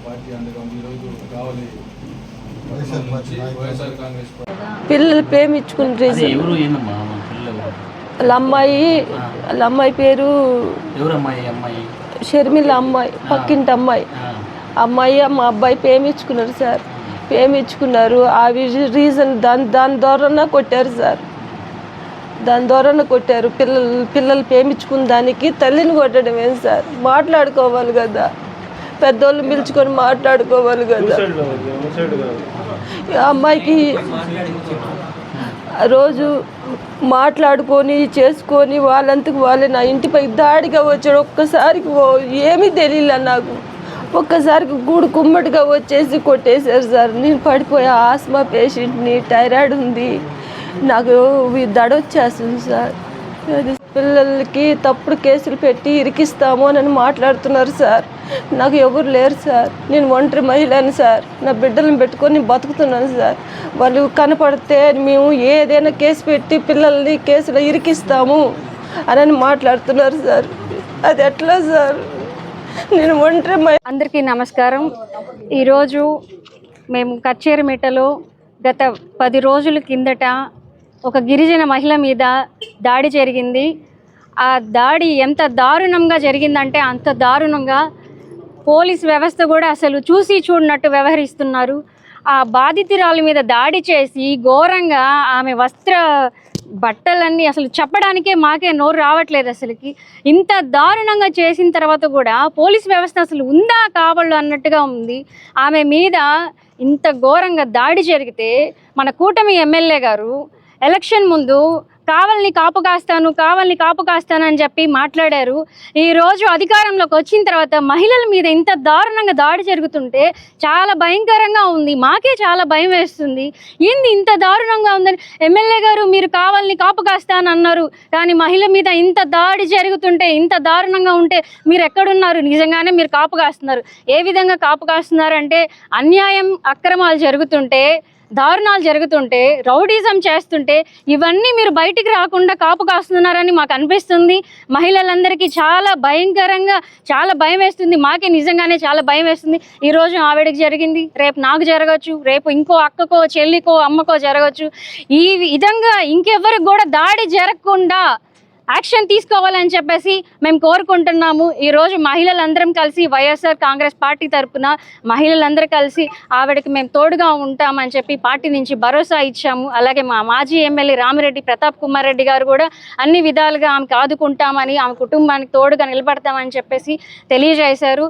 Party అండగా ఉంది. ఈరోజు కావాలి వైఎస్ఆర్ కాంగ్రెస్ పిల్లలు ప్రేమించుకుంటే వాళ్ళ అమ్మాయి పేరు షర్మిల అమ్మాయి, పక్కింటి అమ్మాయి. మా అబ్బాయి ప్రేమించుకున్నారు సార్. ప్రేమించుకున్నారు. ఆ రీజన్ దాని ద్వారా కొట్టారు సార్. దాని ద్వారా కొట్టారు. పిల్లలు ప్రేమించుకున్న దానికి తల్లిని కొట్టడం ఏం సార్? మాట్లాడుకోవాలి కదా, పెద్దోళ్ళు పిలుచుకొని మాట్లాడుకోవాలి కదా. అమ్మాయికి రోజు మాట్లాడుకొని చేసుకొని వాళ్ళంతకు వాళ్ళే నా ఇంటిపై దాడిగా వచ్చాడు. ఒక్కసారికి ఏమీ తెలియలే నాకు. ఒక్కసారికి గూడు కుమ్మటిగా వచ్చేసి కొట్టేశారు సార్. నేను పడిపోయా. ఆస్మా పేషెంట్ని, థైరాయిడ్ ఉంది, నాకు దడ వచ్చేస్తుంది సార్. పిల్లలకి తప్పుడు కేసులు పెట్టి ఇరికిస్తాము అని మాట్లాడుతున్నారు సార్. నాకు ఎవరు లేరు సార్. నేను ఒంటరి మహిళని సార్. నా బిడ్డలను పెట్టుకొని బతుకుతున్నాను సార్. వాళ్ళు కనపడితే మేము ఏదైనా కేసు పెట్టి పిల్లల్ని కేసులో ఇరికిస్తాము అని మాట్లాడుతున్నారు సార్. అది ఎట్లా సార్? నేను ఒంటరి అందరికీ నమస్కారం. ఈరోజు మేము కచ్చేరిమిట్టలో గత 10 రోజుల కిందట ఒక గిరిజన మహిళ మీద దాడి జరిగింది. ఆ దాడి ఎంత దారుణంగా జరిగిందంటే అంత దారుణంగా పోలీస్ వ్యవస్థ కూడా అసలు చూసి చూడనట్టు వ్యవహరిస్తున్నారు. ఆ బాధితురాలి మీద దాడి చేసి ఘోరంగా ఆమె బట్టలన్నీ అసలు చెప్పడానికే మాకే నోరు రావట్లేదు. అసలుకి ఇంత దారుణంగా చేసిన తర్వాత కూడా పోలీస్ వ్యవస్థ అసలు ఉందా కావాళ్ళు అన్నట్టుగా ఉంది. ఆమె మీద ఇంత ఘోరంగా దాడి జరిగితే మన కూటమి ఎమ్మెల్యే గారు ఎలక్షన్ ముందు కావాలని కాపు కాస్తాను అని చెప్పి మాట్లాడారు. ఈరోజు అధికారంలోకి వచ్చిన తర్వాత మహిళల మీద ఇంత దారుణంగా దాడి జరుగుతుంటే చాలా భయంకరంగా ఉంది. మాకే చాలా భయం వేస్తుంది. ఏంది ఇంత దారుణంగా ఉందని ఎమ్మెల్యే గారు మీరు కావాలని కాపు కాస్తాను అన్నారు, కానీ మహిళ మీద ఇంత దాడి జరుగుతుంటే, ఇంత దారుణంగా ఉంటే మీరు ఎక్కడున్నారు? నిజంగానే మీరు కాపు కాస్తున్నారు. ఏ విధంగా కాపు కాస్తున్నారు అంటే అన్యాయం, అక్రమాలు జరుగుతుంటే, దారుణాలు జరుగుతుంటే, రౌడీజం చేస్తుంటే ఇవన్నీ మీరు బయటికి రాకుండా కాపు కాస్తున్నారని మాకు అనిపిస్తుంది. మహిళలందరికీ చాలా భయంకరంగా చాలా భయం వేస్తుంది. మాకే నిజంగానే చాలా భయం వేస్తుంది. ఈరోజు ఆవిడకి జరిగింది, రేపు నాకు జరగచ్చు, రేపు ఇంకో అక్కకో, చెల్లికో, అమ్మకో జరగచ్చు. ఈ విధంగా ఇంకెవరికి కూడా దాడి జరగకుండా యాక్షన్ తీసుకోవాలని చెప్పేసి మేము కోరుకుంటున్నాము. ఈరోజు మహిళలందరం కలిసి వైఎస్ఆర్ కాంగ్రెస్ పార్టీ తరఫున మహిళలందరూ కలిసి ఆవిడకి మేము తోడుగా ఉంటామని చెప్పి పార్టీ నుంచి భరోసా ఇచ్చాము. అలాగే మా మాజీ ఎమ్మెల్యే రామిరెడ్డి ప్రతాప్ కుమార్ రెడ్డి గారు కూడా అన్ని విధాలుగా ఆమెకు ఆదుకుంటామని, ఆమె కుటుంబానికి తోడుగా నిలబడతామని చెప్పేసి తెలియజేశారు.